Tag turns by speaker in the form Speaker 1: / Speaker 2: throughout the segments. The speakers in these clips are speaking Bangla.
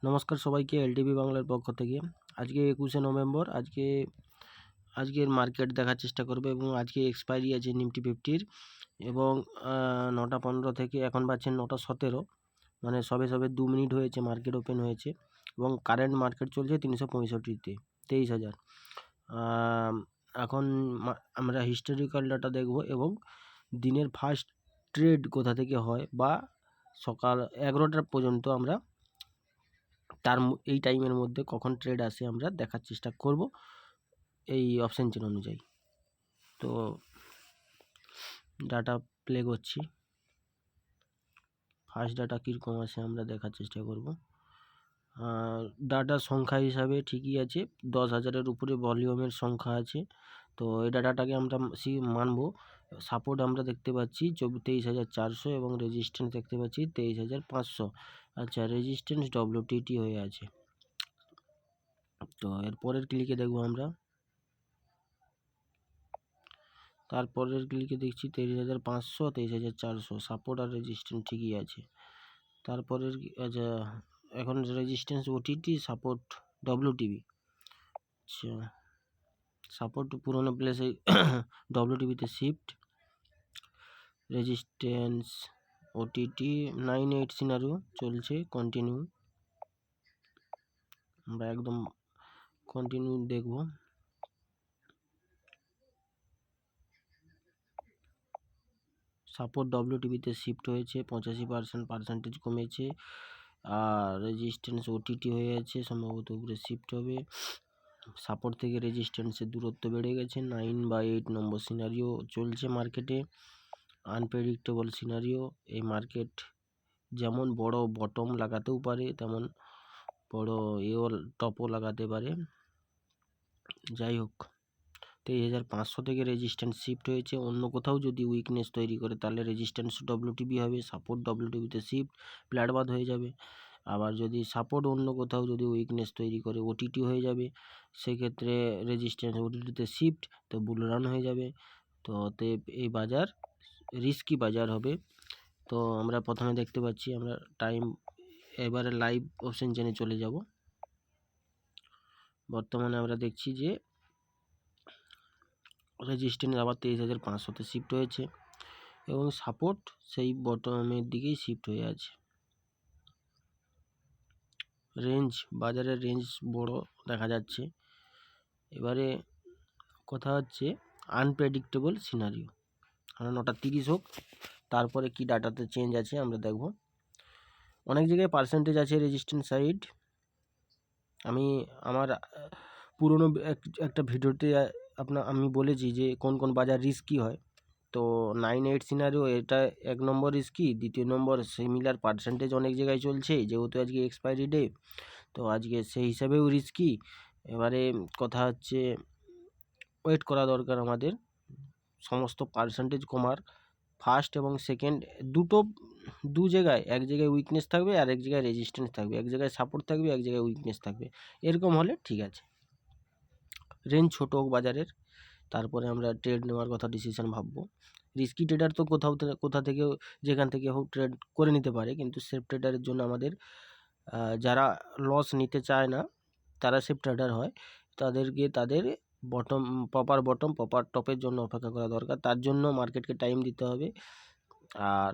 Speaker 1: নমস্কার সবাইকে এলটিভি বাংলার পক্ষ থেকে। আজকে 21শে নভেম্বর। আজকের মার্কেট দেখার চেষ্টা করবে এবং আজকে এক্সপায়ারি আছে নিফটি 50-র এবং 9টা 15 থেকে এখন বাজছে 9টা 17, মানে সবে 2 মিনিট হয়েছে মার্কেট ওপেন হয়েছে এবং কারেন্ট মার্কেট চলছে 365-তে 23,000। এখন আমরা হিস্টোরিক্যাল ডাটা দেখব এবং দিনের ফার্স্ট ট্রেড কোথা থেকে হয় বা সকাল 11টা পর্যন্ত আমরা এই টাইমের মধ্যে কখন ট্রেড আসে আমরা দেখার চেষ্টা করব এই অপশন চেন অনুযায়ী। তো ডাটা প্লে করছি। ফার্স্ট ডাটা কীরকম আসে আমরা দেখার চেষ্টা করব। ডাটার সংখ্যা হিসাবে ঠিকই আছে, 10,000-এর উপরে ভলিউমের সংখ্যা আছে। তো এই ডাটাটাকে আমরা মানব। সাপোর্ট আমরা দেখতে পাচ্ছি 23,400 এবং রেজিস্ট্যান্স দেখতে পাচ্ছি 23,500। আচ্ছা, রেজিস্ট্যান্স WTT হয়ে আছে। তো এর পরের ক্লিকে দেখব আমরা। তারপরের ক্লিকে দেখছি 23,500 23,400 সাপোর্ট আর রেজিস্ট্যান্স ঠিকই আছে। তারপরের আচ্ছা, এখন রেজিস্ট্যান্স ওটিটি, সাপোর্ট WTB। আচ্ছা, সাপোর্ট পুরোনো প্লেসে WTBতে শিফট, রেজিস্ট্যান্স ওটিটি 9-8 সিনারিও চলছে কন্টিনিউ। আমরা একদম কন্টিনিউ দেখব। সাপোর্ট WTBতে শিফট হয়েছে, 85% কমেছে। আর রেজিস্ট্যান্স ওটিটি হয়ে আছে, সম্ভবত উপরে শিফট হবে। সাপোর্ট থেকে রেজিস্ট্যান্সের দূরত্ব বেড়ে গেছে। 9 বা 8 নম্বর সিনারিও চলছে মার্কেটে, আনপ্রেডিক্টেবল সিনারিও। এই মার্কেট যেমন বড় বটম লাগাতেও পারে, তেমন বড় টপও লাগাতে পারে। যাই হোক, 23,500 থেকে রেজিস্ট্যান্স শিফট হয়েছে। অন্য কোথাও যদি উইকনেস তৈরি করে তাহলে রেজিস্ট্যান্স WTB হবে, সাপোর্ট WTBতে শিফট, ফ্ল্যাটবাদ হয়ে যাবে। আবার যদি সাপোর্ট অন্য কোথাও যদি উইকনেস তৈরি করে ওটিটি হয়ে যাবে, সেক্ষেত্রে রেজিস্ট্যান্স ওটিটিতে শিফট, তো বুল রান হয়ে যাবে। তো এই বাজার রিস্কি বাজার হবে। তো আমরা প্রথমে দেখতে পাচ্ছি, আমরা টাইম এবারে লাইভ অপশন চেনে চলে যাব। বর্তমানে আমরা দেখছি যে রেজিস্ট্যান্স আবার 23,500-তে শিফট হয়েছে এবং সাপোর্ট সেই বটমের দিকেই শিফট হয়ে আছে। রেঞ্জ, বাজারের রেঞ্জ বড় দেখা যাচ্ছে। এবারে কথা হচ্ছে আনপ্রেডিক্টেবল সিনারিও। আমরা 9টা 30 হোক, তারপরে কি ডাটাতে চেঞ্জ আছে আমরা দেখব। অনেক জায়গায় পার্সেন্টেজ আছে রেজিস্ট্যান্স সাইড। আমি আমার পুরনো একটা ভিডিওতে আমি বলেছি যে কোন কোন বাজার রিস্কি হয়। তো 9-8 সিনারিও এটা 1 নম্বর রিস্কি। দ্বিতীয় নম্বর, সিমিলার পার্সেন্টেজ অনেক জায়গায় চলছে, যেহেতু আজকে এক্সপায়ারি ডে, তো আজকে সেই হিসাবেও রিস্কি। এবারে কথা হচ্ছে ওয়েট করা দরকার আমাদের সমস্ত পার্সেন্টেজ কমার। ফার্স্ট এবং সেকেন্ড দু জায়গায়, এক জায়গায় উইকনেস থাকবে আর এক জায়গায় রেজিস্ট্যান্স থাকবে, এক জায়গায় সাপোর্ট থাকবে এক জায়গায় উইকনেস থাকবে। এরকম হলে ঠিক আছে। রেঞ্জ ছোট হোক বাজারের, তারপরে আমরা ট্রেড নেওয়ার কথা ডিসিশন ভাববো। রিস্কি ট্রেডার তো কোথা থেকে যেখান থেকে হোক ট্রেড করে নিতে পারে, কিন্তু সেফ ট্রেডারের জন্য আমাদের যারা লস নিতে চায় না তারা সেফ ট্রেডার হয়, তাদেরকে তাদের বটম প্রপার টপের জন্য অপেক্ষা করা দরকার। তার জন্য মার্কেটকে টাইম দিতে হবে। আর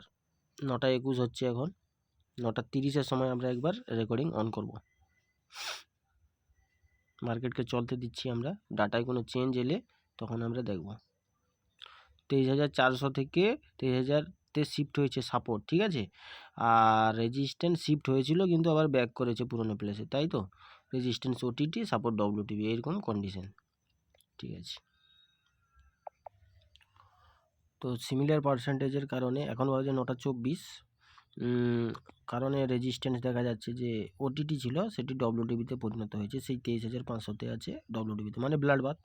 Speaker 1: 9টা 21 হচ্ছে এখন। 9টা 30-এর সময় আমরা একবার রেকর্ডিং অন করব। মার্কেটকে চলতে দিচ্ছি আমরা, ডাটায় কোনো চেঞ্জ এলে তখন আমরা দেখব। 23,400 থেকে 23,000-তে শিফট হয়েছে সাপোর্ট, ঠিক আছে। আর রেজিস্ট্যান্স শিফট হয়েছিল কিন্তু আবার ব্যাক করেছে পুরনো প্লেসে, তাই তো। রেজিস্ট্যান্স ওটিটি, সাপোর্ট WTB, এরকম কন্ডিশন, ঠিক আছে। তো সিমিলার পার্সেন্টেজের কারণে এখন বাজে 9টা 24, কারণে রেজিস্ট্যান্স দেখা যাচ্ছে যে ওটিটি ছিল সেটি WTBতে পরিণত হয়েছে, সেই 23,500-তে আছে WTBতে, মানে ব্লাড বাথ।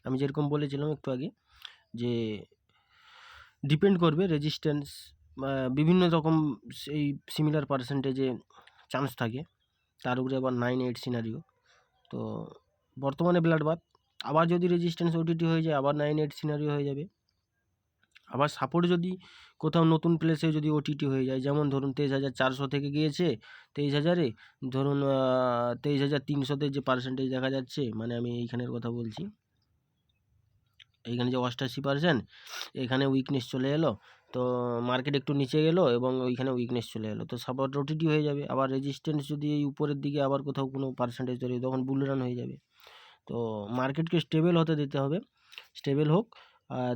Speaker 1: আমি যেরকম বলেছিলাম একটু আগে যে ডিপেন্ড করবে রেজিস্ট্যান্স, বিভিন্ন রকম সেই সিমিলার পার্সেন্টেজে চান্স থাকে, তার উপরে আবার 9-8 সিনারিও। তো বর্তমানে ব্লাড বাথ, আবার যদি রেজিস্ট্যান্স ওটিটি হয়ে যায় আবার 9-8 সিনারিও হয়ে যাবে। আবার সাপোর্ট যদি কোথাও নতুন প্লেসে যদি ওটিটি হয়ে যায়, যেমন ধরুন 23,400 থেকে গিয়েছে 23,000-এ, ধরুন 23,300-তে যে পার্সেন্টেজ দেখা যাচ্ছে, মানে আমি এইখানের কথা বলছি, এইখানে যে 88%, এখানে উইকনেস চলে এলো, তো মার্কেট একটু নিচে গেলো এবং ওইখানে উইকনেস চলে এলো, তো সাপোর্ট ওটিটি হয়ে যাবে। আবার রেজিস্ট্যান্স যদি এই উপরের দিকে আবার কোথাও কোনো পার্সেন্টেজ তৈরি, তখন বুল রান হয়ে যাবে। তো মার্কেটকে স্টেবল হতে দিতে হবে, স্টেবল হোক।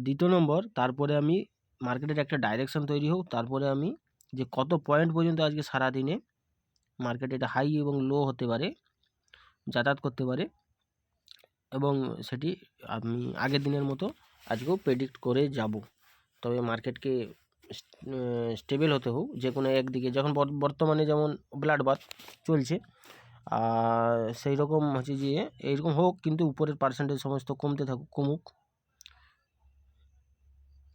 Speaker 1: দ্বিতীয় নম্বর, তারপরে আমি মার্কেটের একটা ডাইরেকশন তৈরি হোক, তারপরে আমি যে কত পয়েন্ট পর্যন্ত আজকে সারাদিনে মার্কেট এটা হাই এবং লো হতে পারে, যাতায়াত করতে পারে, এবং সেটি আমি আগের দিনের মতো আজকেও প্রেডিক্ট করে যাব। তবে মার্কেটকে স্টেবল হতে হোক যে কোনো একদিকে, যখন বর্তমানে যেমন ব্লাড বাথ চলছে, আর সেই রকম হচ্ছে যে এইরকম হোক, কিন্তু উপরের পার্সেন্টেজ সমস্ত কমুক,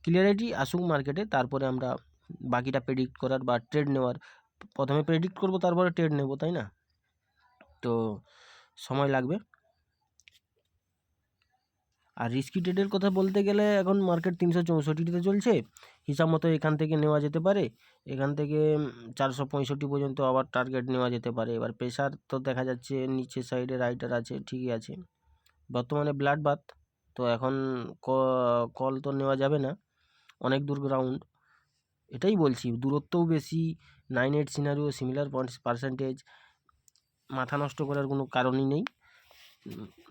Speaker 1: ক্লিয়ারিটি আসুক মার্কেটে, তারপরে আমরা বাকিটা প্রেডিক্ট করার বা ট্রেড নেওয়ার, প্রথমে প্রেডিক্ট করব তারপরে ট্রেড নেব, তাই না? তো সময় লাগবে। আর রিস্কি ট্রেডের কথা বলতে গেলে এখন মার্কেট 364-তে চলছে, হিসাব মতো এখান থেকে নেওয়া যেতে পারে, এখান থেকে 465 পর্যন্ত আবার টার্গেট নেওয়া যেতে পারে। এবার প্রেশার তো দেখা যাচ্ছে নিচের সাইডে রাইটার আছে, ঠিকই আছে, বর্তমানে ব্লাড বাথ, তো এখন কল তো নেওয়া যাবে না, অনেক দূর গ্রাউন্ড, এটাই বলছি, দূরত্বও বেশি, 9-8 সিনারিও, সিমিলার পার্সেন্টেজ, মাথা নষ্ট করার কোনো কারণই নেই।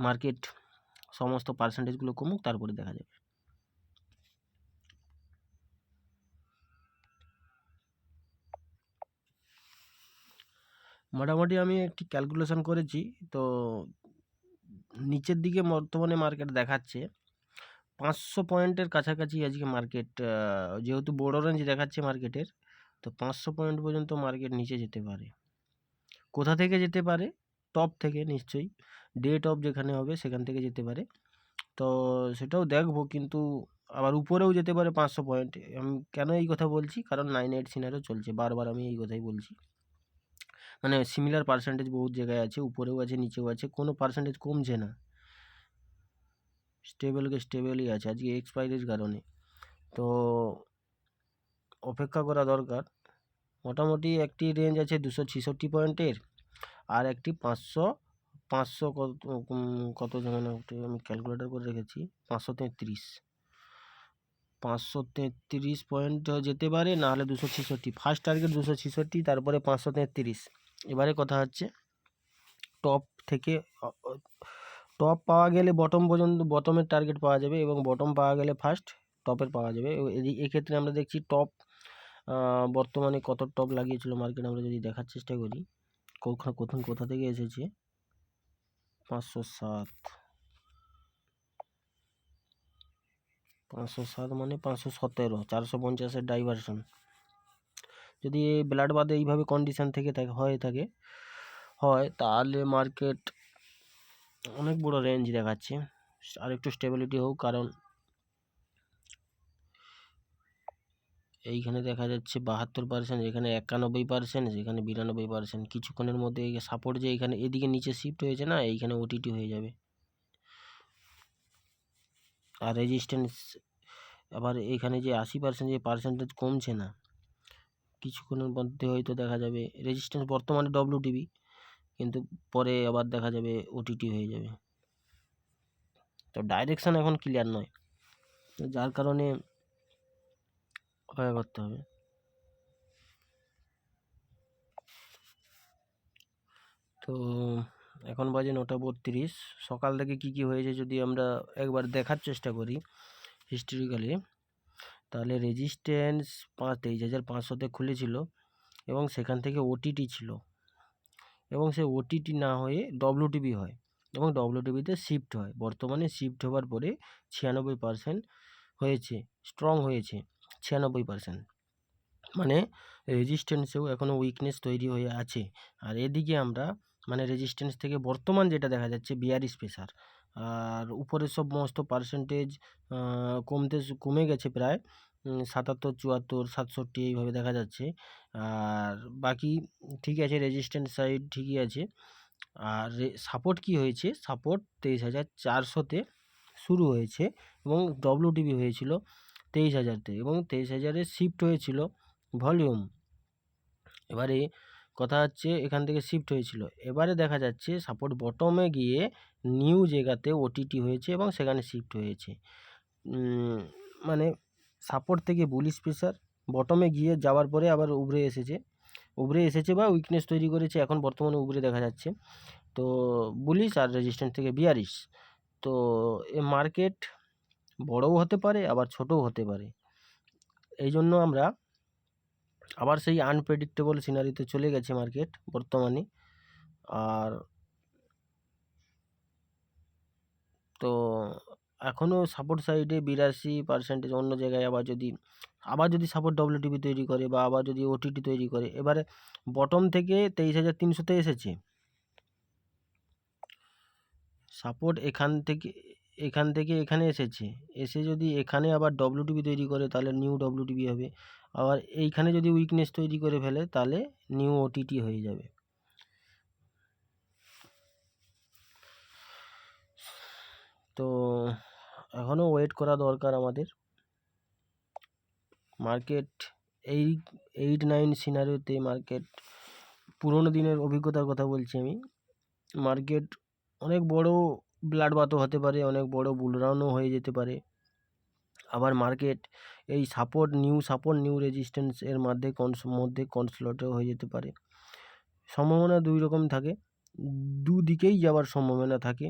Speaker 1: মার্কেট সমস্ত পার্সেন্টেজগুলো কমুক, তারপরে দেখা যাবে। মোটামুটি আমি একটি ক্যালকুলেশন করেছি, তো নিচের দিকে বর্তমানে মার্কেট দেখাচ্ছে 500 পয়েন্টের কাছাকাছি আজকে মার্কেট, যেহেতু বড় রেঞ্জ দেখাচ্ছে মার্কেটের, তো 500 পয়েন্ট পর্যন্ত মার্কেট নিচে যেতে পারে। কোথা থেকে যেতে পারে? টপ থেকে নিশ্চয়ই, ডে টপ যেখানে হবে সেখান থেকে যেতে পারে, তো সেটাও দেখব, কিন্তু আবার উপরেও যেতে পারে 500 পয়েন্ট। আমি কেন এই কথা বলছি, কারণ 9-8 সিনারিও চলছে, বারবার আমি এই কথাই বলছি, মানে সিমিলার পার্সেন্টেজ বহুত জায়গায় আছে, উপরেও আছে নিচেও আছে, কোনো পার্সেন্টেজ কমছে না, স্টেবলই আছে আজকে এক্সপায়ারির কারণে, তো অপেক্ষা করা দরকার। মোটামুটি একটি রেঞ্জ আছে 266 পয়েন্টের, আর একটি 500 কত যেমন আমি ক্যালকুলেটর করে রেখেছি, 533 পয়েন্ট যেতে পারে, নাহলে 266, ফার্স্ট টার্গেট 266, তারপরে 533। এবারে কথা হচ্ছে টপ থেকে টপ পাওয়া গেলে বটম পর্যন্ত, বটমের টার্গেট পাওয়া যাবে, এবং বটম পাওয়া গেলে ফার্স্ট টপের পাওয়া যাবে। এক্ষেত্রে আমরা দেখছি টপ বর্তমানে কত টপ লাগিয়েছিল মার্কেট, আমরা যদি দেখার চেষ্টা করি, কোথা থেকে এসেছে, 507, 507 মানে 517, 450-এর ডাইভারশন। যদি এই ব্লাড বাদে এইভাবে কন্ডিশন থেকে হয়, তাহলে মার্কেট অনেক বড় রেঞ্জ দেখাচ্ছে, আর একটু স্টেবিলিটি হোক, কারণ এইখানে দেখা যাচ্ছে 72%, এখানে 91%, এখানে 92%, কিছুক্ষণের মধ্যে সাপোর্ট যে এখানে এদিকে নিচে শিফট হয়েছে না, এইখানে ওটিটি হয়ে যাবে। আর রেজিস্ট্যান্স আবার এখানে যে 80% যে পার্সেন্টেজ কমছে না, কিছুক্ষণের মধ্যে হয়তো দেখা যাবে রেজিস্ট্যান্স বর্তমানে ডব্লিউটিবি, কিন্তু পরে আবার দেখা যাবে ওটিটি হয়ে যাবে। তো ডাইরেকশন এখন ক্লিয়ার নয়, যার কারণে অপেক্ষা করতে হবে। তো এখন বাজে 9:32, সকাল থেকে কি হয়েছে যদি আমরা একবার দেখার চেষ্টা করি হিস্টোরিক্যালি, তাহলে রেজিস্ট্যান্স 23,500-তে খুলেছিল, এবং সেখান থেকে ওটিটি ছিল, এবং সে ওটিটি না হয়ে ডব্লিউটিবি হয়, এবং ডব্লিউটিবিতে শিফট হয়, বর্তমানে শিফট হওয়ার পরে 96% হয়েছে, স্ট্রং হয়েছে 96%, মানে রেজিস্ট্যান্সেও এখনও উইকনেস তৈরি হয়ে আছে। আর এদিকে আমরা মানে রেজিস্ট্যান্স থেকে বর্তমান যেটা দেখা যাচ্ছে বিয়ারিশ প্রেসার, আর উপরের সমস্ত পার্সেন্টেজ কমে গেছে প্রায় 77, 74, 67 এইভাবে দেখা যাচ্ছে, আর বাকি ঠিক আছে, রেজিস্ট্যান্স সাইড ঠিকই আছে। আর সাপোর্ট কি হয়েছে, সাপোর্ট 23,400-তে শুরু হয়েছে, এবং ডব্লিউটিবি হয়েছিল 23,000-তে, এবং 23,000-এ শিফট হয়েছিল ভলিউম। এবারে কথা হচ্ছে এখান থেকে শিফট হয়েছিল, এবারে দেখা যাচ্ছে সাপোর্ট বটমে গিয়ে নিউ জায়গাতে ওটিটি হয়েছে এবং সেখানে শিফট হয়েছে। মানে সাপোর্ট থেকে বুলিশ প্রেসার, বটমে গিয়ে যাওয়ার পরে আবার উবরে এসেছে বা উইকনেস তৈরি করেছে, এখন বর্তমানে উবরে দেখা যাচ্ছে। তো বুলিশ আর রেজিস্ট্যান্স থেকে বিয়ারিশ। তো এ মার্কেট বড়ও হতে পারে আবার ছোটও হতে পারে। এই জন্য আমরা আবার সেই আনপ্রেডিক্টেবল সিনারিতে চলে গেছে মার্কেট বর্তমানে। আর তো এখনও সাপোর্ট সাইডে 82%, অন্য জায়গায় আবার যদি সাপোর্ট ডব্লিউটিপি তৈরি করে বা আবার যদি ওটিটি তৈরি করে। এবারে বটম থেকে 23,300-তে এসেছে, সাপোর্ট এখান থেকে এখানে এসে যদি এখানে আবার ডব্লিউটিপি তৈরি করে তাহলে নিউ ডব্লিউটিপি হবে, আবার এইখানে যদি উইকনেস তৈরি করে ফেলে তাহলে নিউ ওটিটি হয়ে যাবে। তো এখনও ওয়েট করা দরকার আমাদের। মার্কেট 8-9 সিনারিওতে মার্কেট, পুরোনো দিনের অভিজ্ঞতার কথা বলছি আমি, মার্কেট অনেক বড় ব্লাড বাথও হতে পারে, অনেক বড় বুলরানও হয়ে যেতে পারে। আবার মার্কেট এই নিউ রেজিস্ট্যান্স এর মধ্যে কনসোলিডেটও হয়ে যেতে পারে। সম্ভাবনা দুই রকম থাকে, দুদিকেই যাওয়ার সম্ভাবনা থাকে।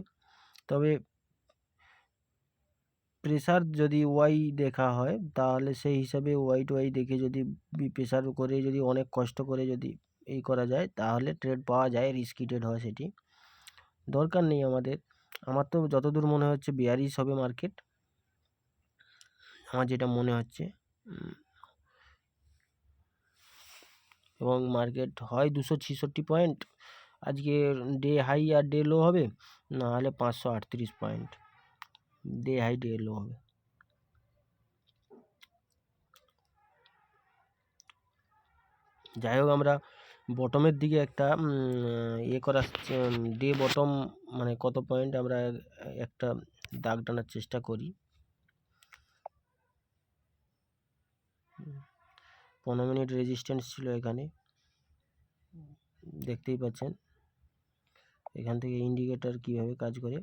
Speaker 1: তবে প্রেসার যদি ওয়াই দেখা হয় তাহলে সেই হিসাবে ওয়াই দেখে যদি প্রেসার করে যদি অনেক কষ্ট করে যদি এই করা যায় তাহলে ট্রেড পাওয়া যায়, রিস্কি ট্রেড হয় সেটি। দরকার নেই আমাদের। আমার তো যতদূর মনে হচ্ছে বেয়ারিশ হবে মার্কেট, আমার যেটা মনে হচ্ছে। এবং মার্কেট হয় 266 পয়েন্ট আজকে ডে হাই আর ডে লো হবে, নাহলে 538 পয়েন্ট ডে হাই ডে লো হবে। যাই হোক, আমরা বটমের দিকে একটা ডে বটম মানে কত পয়েন্ট আমরা একটা দাগ টানার চেষ্টা করি। 15 মিনিট রেজিস্ট্যান্স ছিল এখানে, দেখতেই পাচ্ছেন এখান থেকে ইন্ডিকেটর কিভাবে কাজ করে।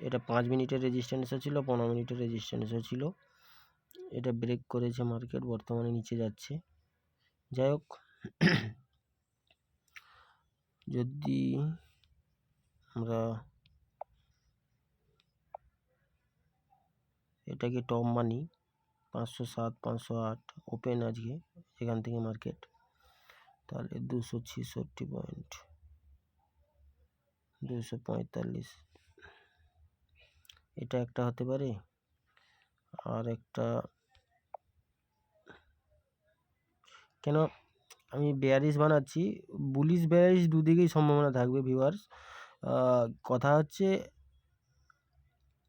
Speaker 1: এটা 5 মিনিটের রেজিস্ট্যান্সও ছিল, 15 মিনিটের রেজিস্ট্যান্সও ছিল। এটা ব্রেক করেছে মার্কেট, বর্তমানে নিচে যাচ্ছে। যাই হোক, যদি আমরা এটাকে টপ মানি 507, 508 ওপেন আজকে এখান থেকে মার্কেট, তাহলে 266 পয়েন্ট, 245 এটা একটা হতে পারে। আর একটা, কেন আমি বেয়ারিশ বানাচ্ছি, বুলিশ বেয়ারিশ দুদিকেই সম্ভাবনা থাকবে ভিউয়ার্স। কথা হচ্ছে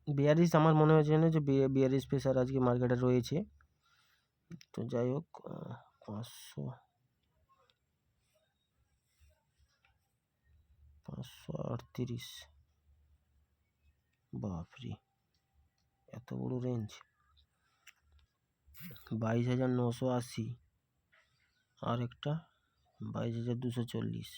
Speaker 1: বেয়ারিশ আমার মনে হচ্ছে না যে বেয়ারিশ প্রেসার আজকে মার্কেটে রয়েছে। তো যাই হোক, 538, বাপরে এত বড় রেঞ্জ। 22,980 আর একটা 22,240।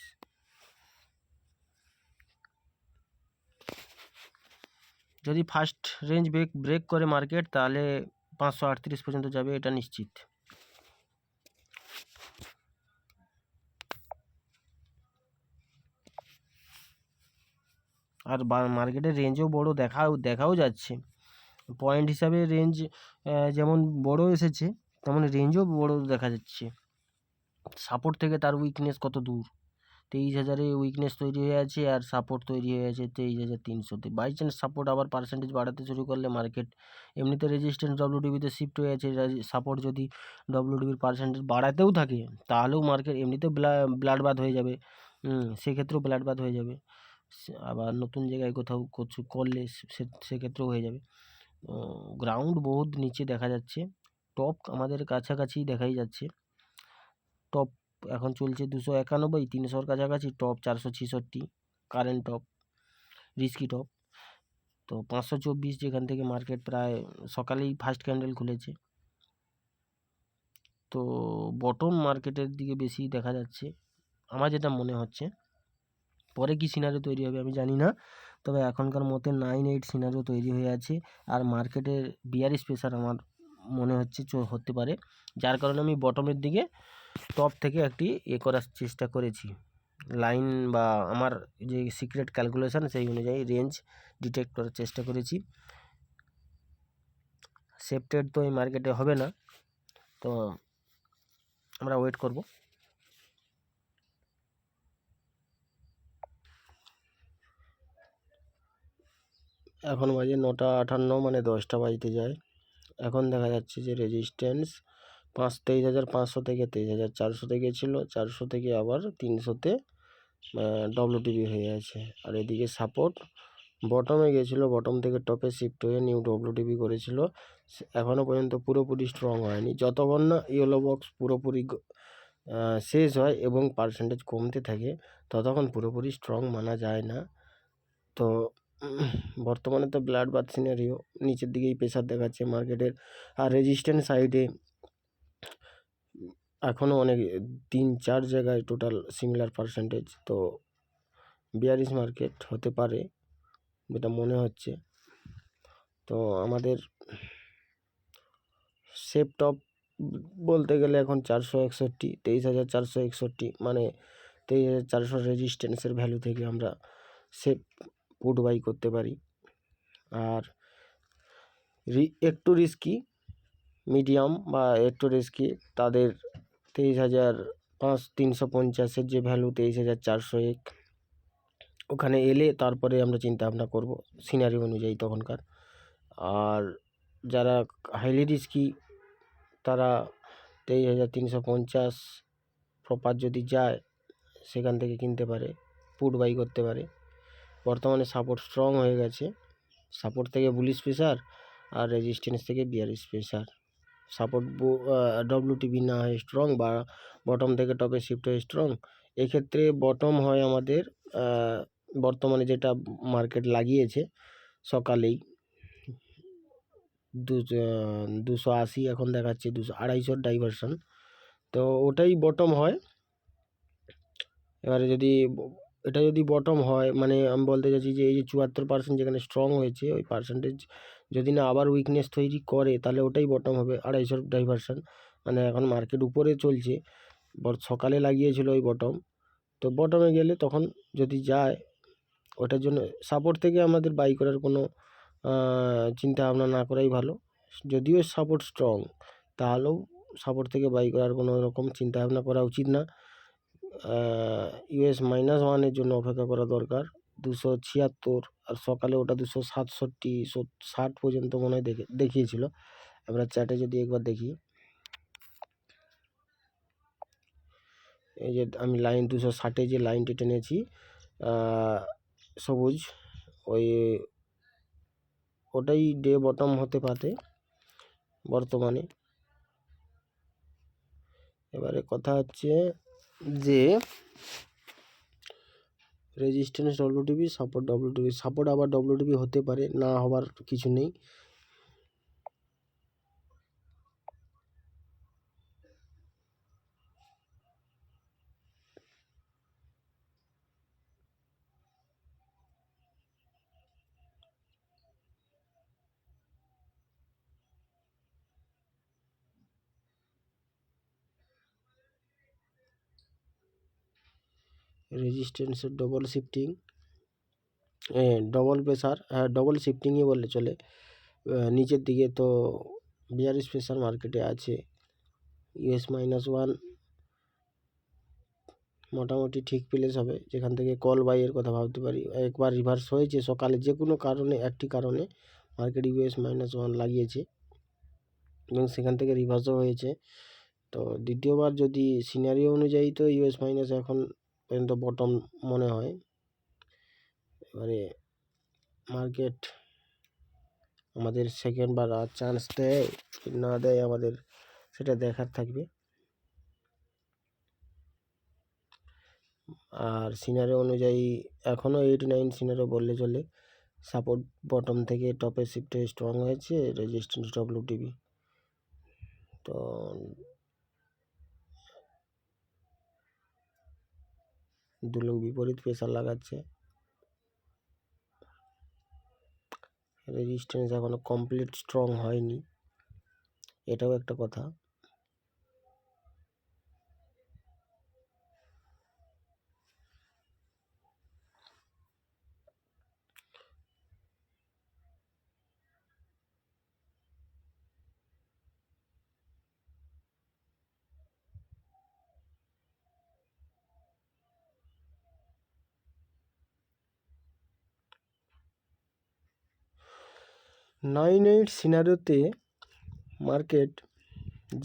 Speaker 1: যদি ফার্স্ট রেঞ্জ ব্রেক করে মার্কেট তাহলে 538 পর্যন্ত যাবে, এটা নিশ্চিত। আর মার্কেটের রেঞ্জও বড় দেখাও যাচ্ছে, পয়েন্ট হিসাবে রেঞ্জ যেমন বড় এসেছে তেমন রেঞ্জও বড় দেখা যাচ্ছে। সাপোর্ট থেকে তার উইকনেস কত দূর, 23,000-এ উইকনেস তৈরি হয়ে আছে আর সাপোর্ট তৈরি হয়ে আছে 23,300-তে। বাই চান্স সাপোর্ট আবার পার্সেন্টেজ বাড়াতে শুরু করলে মার্কেট, এমনিতে রেজিস্ট্যান্স ডব্লিউটিপিতে শিফট হয়ে আছে, সাপোর্ট যদি ডব্লিউটিপির পার্সেন্টেজ বাড়াতেও থাকে তাহলেও মার্কেট এমনিতে ব্লাড বাথ হয়ে যাবে, সেক্ষেত্রেও ব্লাড বাথ হয়ে যাবে। আবার নতুন জায়গায় কোথাও কিছু করলে সেক্ষেত্রেও হয়ে যাবে। গ্রাউন্ড বহুত নিচে দেখা যাচ্ছে, টপ আমাদের কাছাকাছি দেখাই যাচ্ছে। টপ এখন চলছে 291, 300-র কাছাকাছি, top 466 current top, risky top. তো 524 যেখান থেকে মার্কেট প্রায় সকালেই ফার্স্ট ক্যান্ডেল খুলেছে, তো বটম মার্কেটের দিকে বেশি দেখা যাচ্ছে আমার যেটা মনে হচ্ছে। পরে কি সিনারিও তৈরি হবে আমি জানি না, তবে এখনকার মতে 9-8 সিনারিও তৈরি হয়ে আছে। আর মার্কেটের বিয়ারিশ প্রেসার আমার মনে হচ্ছে হতে পারে, যার কারণে আমি বটমের দিকে টপ থেকে একটি করার চেষ্টা করেছি লাইন, বা আমার যে সিক্রেট ক্যালকুলেশন সেই অনুযায়ী রেঞ্জ ডিটেক্ট করার চেষ্টা করেছি। সেফ ট্রেড তো এই মার্কেটে হবে না, তো আমরা ওয়েট করব। এখন বাজে 9:58, মানে 10টা বাজতে যায়। এখন দেখা যাচ্ছে যে রেজিস্ট্যান্স 23,500 থেকে 23,400 গেছিলো, 400 থেকে আবার 300-তে ডব্লিউটিপি হয়ে আছে। আর এদিকে সাপোর্ট বটমে গেছিলো, বটম থেকে টপে শিফট হয়ে নিউ ডব্লিউটিপি করেছিল। এখনও পর্যন্ত পুরোপুরি স্ট্রং হয়নি। যতক্ষণ না ইয়েলো বক্স পুরোপুরি শেষ হয় এবং পার্সেন্টেজ কমতে থাকে ততক্ষণ পুরোপুরি স্ট্রং মানা যায় না। তো বর্তমানে তো ব্লাড বাথ সিনারিও, নিচের দিকেই প্রেসার দেখাচ্ছে মার্কেটের। আর রেজিস্ট্যান্স সাইডে এখনও অনেক 3-4 জায়গায় টোটাল সিমিলার পার্সেন্টেজ। তো বিয়ারিশ মার্কেট হতে পারে যেটা মনে হচ্ছে। তো আমাদের সেফ টপ বলতে গেলে এখন 461, 23,461, মানে 23,400 রেজিস্ট্যান্সের ভ্যালু থেকে আমরা সেফ পুট বাই করতে পারি। আর একটু রিস্কি মিডিয়াম বা একটু রিস্কি তাদের 23,350-এর যে ভ্যালু 23,401, ওখানে এলে তারপরে আমরা চিন্তা ভাবনা করব সিনারি অনুযায়ী তখনকার। আর যারা হাইলি রিস্কি তারা 23,350 প্রপার যদি যায় সেখান থেকে কিনতে পারে, পুট বাই করতে পারে। বর্তমানে সাপোর্ট স্ট্রং হয়ে গেছে, সাপোর্ট থেকে বুলিশ প্রেসার আর রেজিস্ট্যান্স থেকে বিয়ারিশ প্রেসার। সাপোর্ট ডব্লিউটিপি না হয় স্ট্রং, বা বটম থেকে টপে শিফট হয়ে স্ট্রং। এক্ষেত্রে বটম হয় আমাদের বর্তমানে যেটা মার্কেট লাগিয়েছে সকালেই 280, এখন দেখাচ্ছে 250 ডাইভারশন, তো ওটাই বটম হয়। এবারে যদি এটা যদি বটম হয়, মানে আমি বলতে চাইছি যে এই যে 74% যেখানে স্ট্রং হয়েছে ওই পার্সেন্টেজ যদি না আবার উইকনেস তৈরি করে তাহলে ওটাই বটম হবে 250 ডাইভারশন। মানে এখন মার্কেট উপরে চলছে, সকালে লাগিয়েছিল ওই বটম, তো বটমে গেলে তখন যদি যায় ওটার জন্য সাপোর্ট থেকে আমাদের বাই করার কোনো চিন্তা ভাবনা না করাই ভালো। যদিও সাপোর্ট স্ট্রং তাহলেও সাপোর্ট থেকে বাই করার কোনো রকম চিন্তা ভাবনা করা উচিত না। US-1-এর জন্য অপেক্ষা করা দরকার 276, আর সকালে ওটা 267, 60 পর্যন্ত মনে হয় দেখিয়েছিল। আমরা চ্যাটে যদি একবার দেখি, এই যে আমি লাইন 260-এ যে লাইনটি টেনেছি সবুজ, ওটাই ডে বটম হতে পারে বর্তমানে। এবারে কথা হচ্ছে যে রেজিস্ট্যান্স ডব্লিউটিপি, সাপোর্ট ডব্লিউটিপি, সাপোর্ট আবার ডব্লিউটিপি হতে পারে, না হওয়ার কিছু নেই। রেজিস্ট্যান্সের ডবল শিফটিং, ডবল প্রেসার, হ্যাঁ ডবল শিফটিংই বললে চলে নিচের দিকে। তো বিয়ারিশ প্রেসার মার্কেটে আছে। US-1 মোটামুটি ঠিক প্লেস হবে যেখান থেকে কল বাইয়ের কথা ভাবতে পারি। একবার রিভার্স হয়েছে সকালে, যে কোনো কারণে একটি কারণে মার্কেট US-1 লাগিয়েছে এবং সেখান থেকে রিভার্সও হয়েছে। তো দ্বিতীয়বার যদি সিনারিও অনুযায়ী তো US- এখন পর্যন্ত বটম মনে হয়। এবারে মার্কেট আমাদের সেকেন্ড বার আর চান্স দেয় কি না দেয় আমাদের সেটা দেখার থাকবে। আর সিনারিও অনুযায়ী এখনও 8-9 সিনারিও বললে চলে। সাপোর্ট বটম থেকে টপে শিফটে স্ট্রং হয়েছে, রেজিস্ট্যান্স ডব্লিউটিপি। তো দু লোক বিপরীত প্রেসার লাগাচ্ছে, রেজিস্ট্যান্স এখনো কমপ্লিট স্ট্রং হয়নি, এটাও একটা কথা। নাইন এইট সিনারিওতে মার্কেট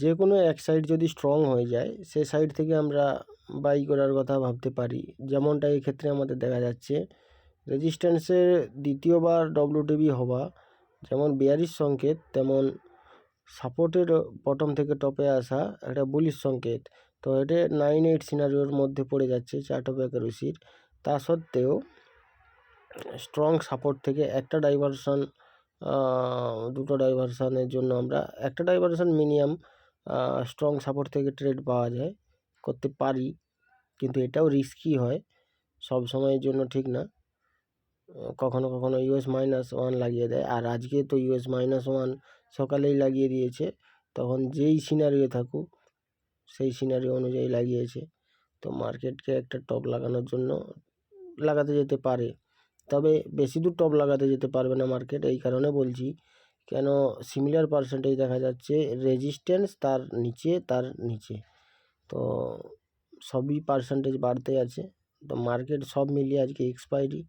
Speaker 1: যে কোনো এক সাইড যদি স্ট্রং হয়ে যায়, সে সাইড থেকে আমরা বাই করার কথা ভাবতে পারি। যেমনটা এই ক্ষেত্রে আমাদের দেখা যাচ্ছে, রেজিস্ট্যান্সের দ্বিতীয়বার ডব্লিউটিবি হওয়া যেমন বেয়ারিশ সংকেত, তেমন সাপোর্টের বটম থেকে টপে আসা একটা বুলিশ সংকেত। তো এটা 9-8 সিনারিওর মধ্যে পড়ে যাচ্ছে চার্ট অফ অ্যাকুরেসির। তা সত্ত্বেও স্ট্রং সাপোর্ট থেকে একটা ডাইভারশন, দুটো ডাইভারশানের জন্য আমরা একটা ডাইভারশন মিনিমাম স্ট্রং সাপোর্ট থেকে ট্রেড পাওয়া যায়, করতে পারি, কিন্তু এটাও রিস্কি হয়, সব সময়ের জন্য ঠিক না। কখনো কখনো US-1 লাগিয়ে দেয়, আর আজকে তো US-1 সকালেই লাগিয়ে দিয়েছে, তখন যেই সিনারিও থাকুক সেই সিনারিও অনুযায়ী লাগিয়েছে। তো মার্কেটকে একটা টপ লাগানোর জন্য লাগাতে যেতে পারে, তবে বেশি দূর টপ লাগাতে যেতে পারবে না মার্কেট। এই কারণে বলছি, কেন সিমিলার পার্সেন্টেজ দেখা যাচ্ছে, রেজিস্ট্যান্স তার নিচে, তো সবই পার্সেন্টেজ বাড়তে আছে। তো মার্কেট সব মিলিয়ে আজকে এক্সপায়ারি,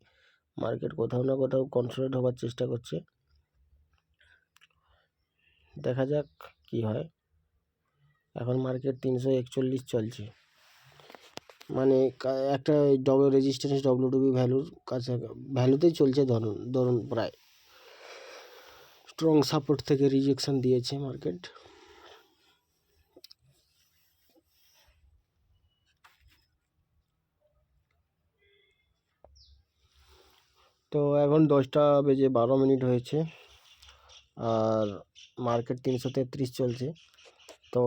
Speaker 1: মার্কেট কোথাও না কোথাও কনসোলিডেট হওয়ার চেষ্টা করছে, দেখা যাক কি হয়। এখন মার্কেট 341 চলছে, মানে একটা ডবল রেজিস্ট্যান্স ডব্লিউটিবি ভ্যালুর কাছে ভ্যালুতেই চলছে, ধরুন প্রায়। স্ট্রং সাপোর্ট থেকে রিজেকশন দিয়েছে মার্কেট। তো এখন 10:12 হয়েছে, আর মার্কেট 333 চলছে। তো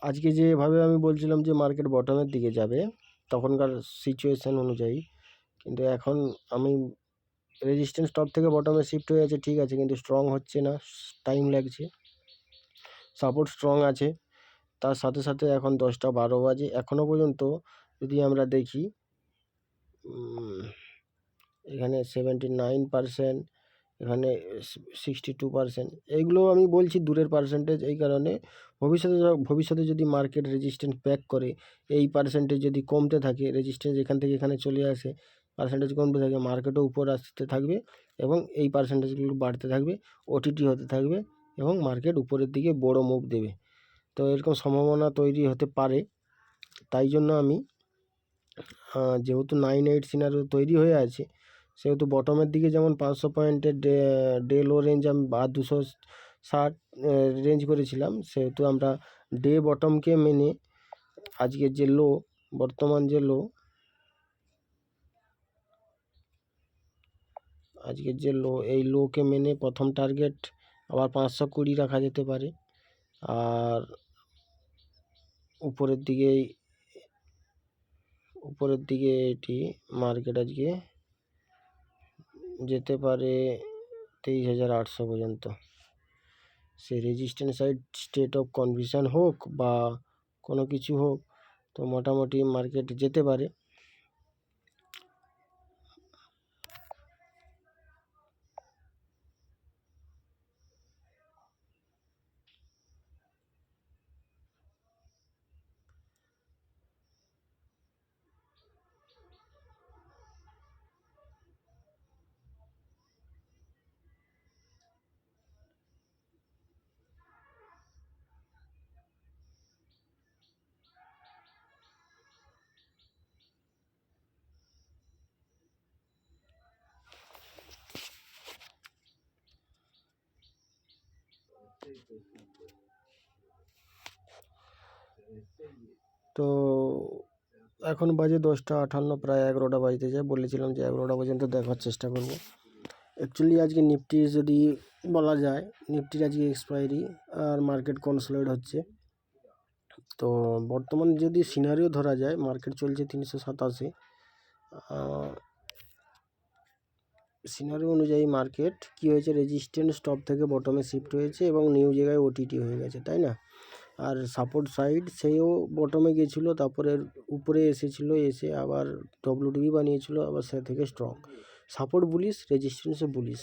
Speaker 1: আজকে যেভাবে আমি বলছিলাম যে মার্কেট বটমের দিকে যাবে তখনকার সিচুয়েশান অনুযায়ী, কিন্তু এখন আমি রেজিস্ট্যান্স টপ থেকে বটমে শিফট হয়ে আছে, ঠিক আছে, কিন্তু স্ট্রং হচ্ছে না, টাইম লাগছে। সাপোর্ট স্ট্রং আছে, তার সাথে সাথে এখন 10:12 বাজে, এখনও পর্যন্ত যদি আমরা দেখি এখানে 79%, এখানে 62%, এইগুলো আমি বলছি দূরের পার্সেন্টেজ। এই কারণে ভবিষ্যতে যদি মার্কেট রেজিস্ট্যান্স ব্যাক করে, এই পার্সেন্টেজ যদি কমতে থাকে, রেজিস্ট্যান্স এখান থেকে এখানে চলে আসে, পার্সেন্টেজ কমতে থাকে, মার্কেটও উপর আসতে থাকবে এবং এই পার্সেন্টেজগুলো বাড়তে থাকবে, ওটিটি হতে থাকবে এবং মার্কেট উপরের দিকে বড় মুভ দেবে। তো এরকম সম্ভাবনা তৈরি হতে পারে। তাই জন্য আমি যেহেতু 9-8 সিনারিও তৈরি হয়ে আছে, সেহেতু বটমের দিকে যেমন 500 পয়েন্টের ডে লো রেঞ্জ আমি 260 রেঞ্জ করেছিলাম, সেহেতু আমরা ডে বটমকে মেনে আজকের যে লো, বর্তমান যে লো, আজকের যে লো, এই লোকে মেনে প্রথম টার্গেট আবার 520 রাখা যেতে পারে। আর উপরের দিকে এটি মার্কেট আজকে যেতে পারে 23,800 পর্যন্ত। সে resistance side state of confusion হোক বা কোনো কিছু হোক, তো মোটামুটি মার্কেট যেতে পারে। তো এখন বাজে 10:58, প্রায় 11টা বাজতে যায়। বলেছিলাম যে 11টা পর্যন্ত দেখার চেষ্টা করব। অ্যাকচুয়ালি আজকে নিফটি যদি বলা যায়, নিফটির আজকে এক্সপায়ারি আর মার্কেট কনসোলিডেট হচ্ছে। তো বর্তমান যদি সিনারিও ধরা যায়, মার্কেট চলছে 387, সিনারি অনুযায়ী মার্কেট কি হয়েছে, রেজিস্ট্যান্স টপ থেকে বটমে শিফট হয়েছে এবং নিউ জায়গায় ওটিটি হয়ে গেছে, তাই না? আর সাপোর্ট সাইড সেও বটমে গেছিলো, তারপরে উপরে এসেছিলো, এসে আবার ডব্লিউটিভি বানিয়েছিল, আবার সে থেকে স্ট্রং। সাপোর্ট বুলিশ, রেজিস্ট্যান্সে বুলিশ,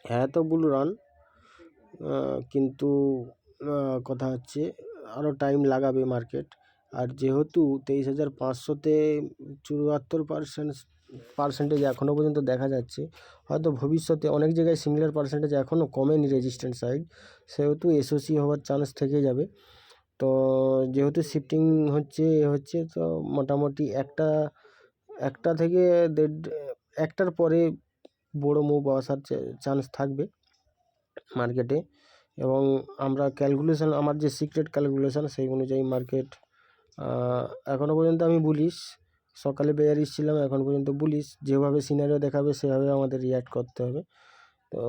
Speaker 1: হ্যাঁ তো বুল রান, কিন্তু কথা হচ্ছে আরও টাইম লাগাবে মার্কেট। আর যেহেতু 23,500-তে 74% এখনও পর্যন্ত দেখা যাচ্ছে, হয়তো ভবিষ্যতে অনেক জায়গায় সিমিলার পার্সেন্টেজ এখনও কমেনি রেজিস্ট্যান্স সাইড, সেহেতু এসওসি হওয়ার চান্স থেকে যাবে। তো যেহেতু শিফটিং হচ্ছে তো মোটামুটি একটা থেকে একটার পরে বড় মুভ আসার চান্স থাকবে মার্কেটে। এবং আমরা ক্যালকুলেশন, আমার যে সিক্রেট ক্যালকুলেশন সেই অনুযায়ী মার্কেট এখনও পর্যন্ত আমি বুলিশ, সকালে বেয়ারিশ ছিলাম, এখন পর্যন্ত বুলিশ। যেভাবে সিনারিও দেখাবে সেভাবে আমাদের রিয়াক্ট করতে হবে। তো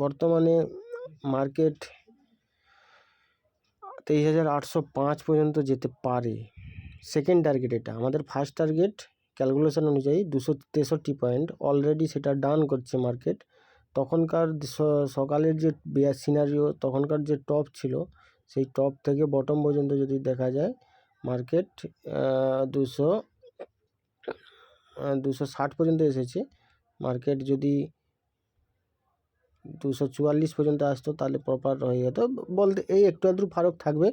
Speaker 1: বর্তমানে মার্কেট 23,805 পর্যন্ত যেতে পারে, সেকেন্ড টার্গেট এটা। আমাদের ফার্স্ট টার্গেট ক্যালকুলেশন অনুযায়ী 263 পয়েন্ট, অলরেডি সেটা ডান করছে মার্কেট। তখনকার সকালের যে বেয়ার সিনারিও, তখনকার যে টপ ছিল, সেই টপ থেকে বটম পর্যন্ত যদি দেখা যায়, মার্কেট 260 পর্যন্ত এসেছে। মার্কেট যদি 244 পর্যন্ত আসতো তাহলে প্রপার হয়ে যেত, বলতে এই একটু আধটু ফারাক থাকবে।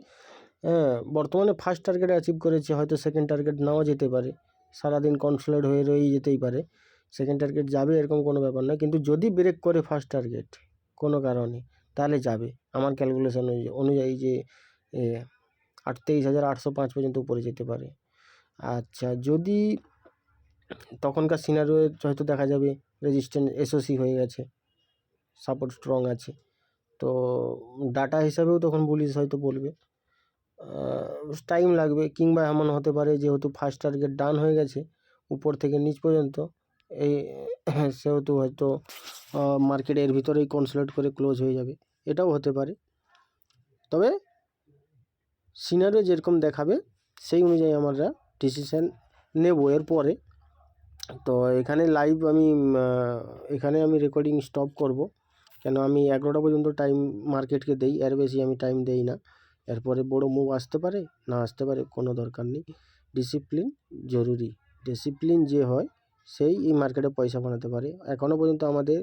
Speaker 1: বর্তমানে ফার্স্ট টার্গেট অ্যাচিভ করেছে, হয়তো সেকেন্ড টার্গেট নাও যেতে পারে, সারাদিন কনসোলিডেট হয়ে রয়েই যেতেই পারে। সেকেন্ড টার্গেট যাবে এরকম কোনো ব্যাপার নয়, কিন্তু যদি ব্রেক করে ফার্স্ট টার্গেট কোনো কারণে, তাহলে যাবে আমার ক্যালকুলেশন অনুযায়ী যে 23,805 পর্যন্ত উপরে যেতে পারে। আচ্ছা, যদি তখনকার সিনারিও হয়তো দেখা যাবে রেজিস্ট্যান্স এসওসি হয়ে গেছে, সাপোর্ট স্ট্রং আছে, তো ডাটা হিসাবেও তখন বুলিশ হয়তো বলবে, টাইম লাগবে। কিংবা এমন হতে পারে যেহেতু ফার্স্ট টার্গেট ডান হয়ে গেছে উপর থেকে নিচ পর্যন্ত, এই সেহেতু হয়তো মার্কেট এর ভিতরেই কনসোলিডেট করে ক্লোজ হয়ে যাবে, এটাও হতে পারে। তবে সিনারিও যেরকম দেখাবে সেই অনুযায়ী আমরা ডিসিশান নেব এরপরে। তো এখানে লাইভ এখানে আমি রেকর্ডিং স্টপ করব, কেন আমি 11টা পর্যন্ত টাইম মার্কেটকে দেই, এর বেশি আমি টাইম দেই না। এরপরে বড় মুভ আসতে পারে, না আসতে পারে, কোনো দরকার নেই। ডিসিপ্লিন জরুরি, ডিসিপ্লিন যে হয় সেই এই মার্কেটে পয়সা বানাতে পারে। এখনও পর্যন্ত আমাদের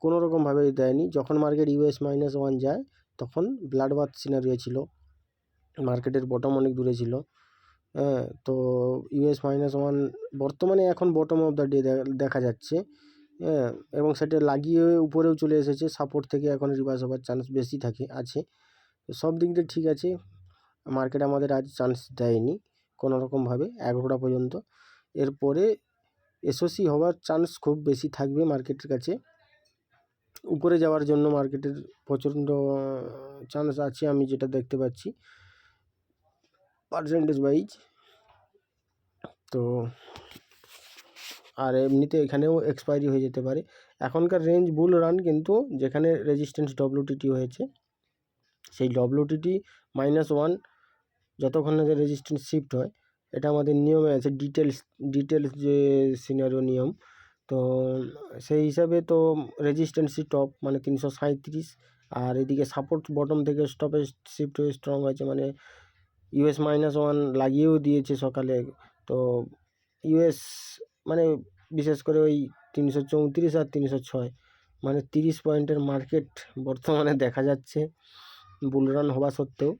Speaker 1: কোনো রকমভাবে দেয়নি। যখন মার্কেট US-1 যায় তখন ব্লাড বাথ সিনারিও ছিল, মার্কেটের বটম অনেক দূরে ছিল। তো US-1 বর্তমানে এখন বটম অফ দ্য ডে দেখা যাচ্ছে, এবং সেটা লাগিয়ে উপরেও চলে এসেছে। সাপোর্ট থেকে এখন রিভার্স হওয়ার চান্স বেশি আছে। সব দিক দিয়ে ঠিক আছে, মার্কেট আমাদের আজ চান্স দেয়নি কোনো রকমভাবে 11টা পর্যন্ত। এরপরে এসওসি হওয়ার চান্স খুব বেশি থাকবে মার্কেটের কাছে, উপরে যাওয়ার জন্য মার্কেটের প্রচণ্ড চান্স আছে, আমি যেটা দেখতে পাচ্ছি পার্সেন্টেজ ওয়াইজ। তো আর এমনিতে এখানেও এক্সপায়ারি হয়ে যেতে পারে। এখনকার রেঞ্জ বুল রান, কিন্তু যেখানে রেজিস্ট্যান্স ডব্লিউটিটি হয়েছে সেই ডব্লিউটিটি -1 যতক্ষণ না যে রেজিস্ট্যান্স শিফট হয়, এটা আমাদের নিয়মে আছে, ডিটেলস যে সিনারিও নিয়ম। তো সেই হিসাবে তো রেজিস্ট্যান্সই টপ মানে 337, আর এদিকে সাপোর্ট বটম থেকে স্টপে শিফট হয়ে স্ট্রং হয়েছে, মানে US-1 লাগিয়েও দিয়েছে সকালে। তো US মানে বিশেষ করে ওই 334 আর 306, মানে 30 পয়েন্টের মার্কেট বর্তমানে দেখা যাচ্ছে বুলরান হওয়া সত্ত্বেও।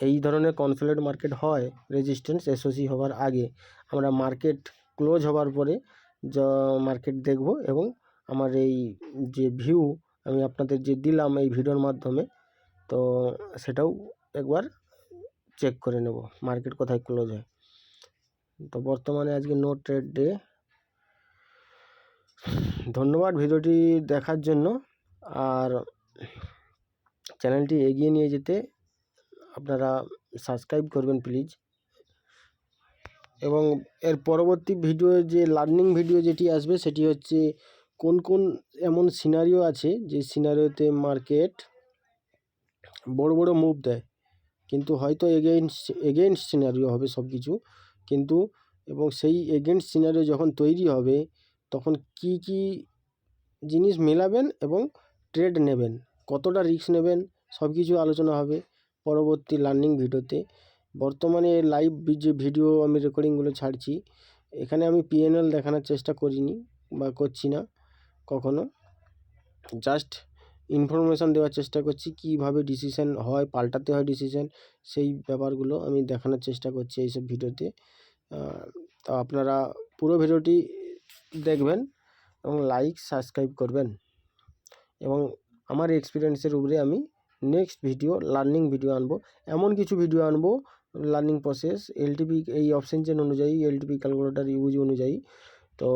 Speaker 1: এই ধরনের কনসোলিডেট মার্কেট হয় রেজিস্ট্যান্স এসওসি হওয়ার আগে। আমরা মার্কেট ক্লোজ হওয়ার পরে মার্কেট দেখব, এবং আমার এই যে ভিউ আমি আপনাদের যে দিলাম এই ভিডিওর মাধ্যমে, তো সেটাও একবার চেক করে নেব মার্কেট কোথায় ক্লোজ হয়। তো বর্তমানে আজকে নো ট্রেড ডে। ধন্যবাদ ভিডিওটি দেখার জন্য, আর চ্যানেলটি এগিয়ে নিয়ে যেতে আপনারা সাবস্ক্রাইব করবেন প্লিজ। এবং এর পরবর্তী ভিডিও যে লার্নিং ভিডিও যেটি আসবে সেটি হচ্ছে কোন কোন এমন সিনারিও আছে যে সিনারিওতে মার্কেট বড় বড় মুভ দেয়, কিন্তু হয়তো এগেইনস্ট সিনারিও হবে সব কিছু, কিন্তু এবং সেই এগেইনস্ট সিনারিও যখন তৈরি হবে তখন কি কি জিনিস মেলাবেন এবং ট্রেড নেবেন, কতটা রিস্ক নেবেন, সব কিছু আলোচনা হবে পরবর্তী লার্নিং ভিডিওতে। বর্তমানে লাইভ যে ভিডিও আমি রেকর্ডিংগুলো ছাড়ছি, এখানে আমি পিএনএল দেখানোর চেষ্টা করিনি বা করছি না কখনো, জাস্ট ইনফরমেশান দেওয়ার চেষ্টা করছি কীভাবে ডিসিশন হয়, পাল্টাতে হয় ডিসিশন, সেই ব্যাপারগুলো আমি দেখানোর চেষ্টা করছি এইসব ভিডিওতে। তো আপনারা পুরো ভিডিওটি দেখবেন এবং লাইক সাবস্ক্রাইব করবেন। এবং আমার এক্সপিরিয়েন্সের উপরে আমি নেক্সট ভিডিও লার্নিং ভিডিও আনবো, এমন কিছু ভিডিও আনবো লার্নিং প্রসেস এলটিপি এই অপশন চেন অনুযায়ী, এলটিপি ক্যালকুলেটার ইউজ অনুযায়ী, তো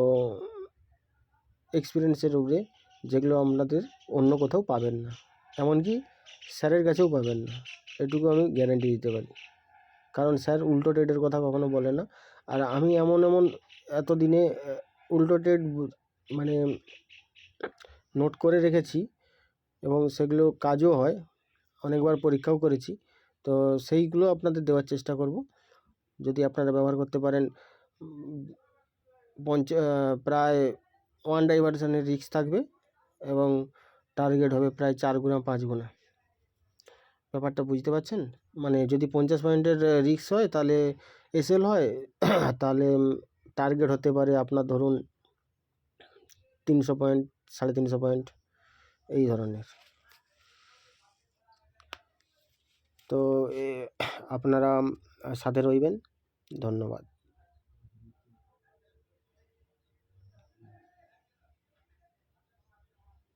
Speaker 1: এক্সপিরিয়েন্সের উপরে, যেগুলো আপনাদের অন্য কোথাও পাবেন না, এমনকি স্যারের কাছেও পাবেন না, এটুকু আমি গ্যারেন্টি দিতে পারি। কারণ স্যার উল্টো ট্রেডের কথা কখনো বলে না। আর আমি এমন এতদিনে উল্টো ট্রেড মানে নোট করে রেখেছি এবং সেগুলো কাজও হয়, অনেকবার পরীক্ষাও করেছি, তো সেইগুলো আপনাদের দেওয়ার চেষ্টা করব। যদি আপনারা ব্যবহার করতে পারেন, প্রায় 1 ডাইভারশনের রিস্ক থাকবে এবং টার্গেট হবে প্রায় 4 গুণা 5 গুণা। ব্যাপারটা বুঝতে পারছেন? মানে যদি 50 পয়েন্টের রিস্ক হয় তাহলে এসএল হয়, তাহলে টার্গেট হতে পারে আপনার ধরুন 300 পয়েন্ট, 350 পয়েন্ট, এই ধরনের। তো আপনারা সাথে রইবেন, ধন্যবাদ।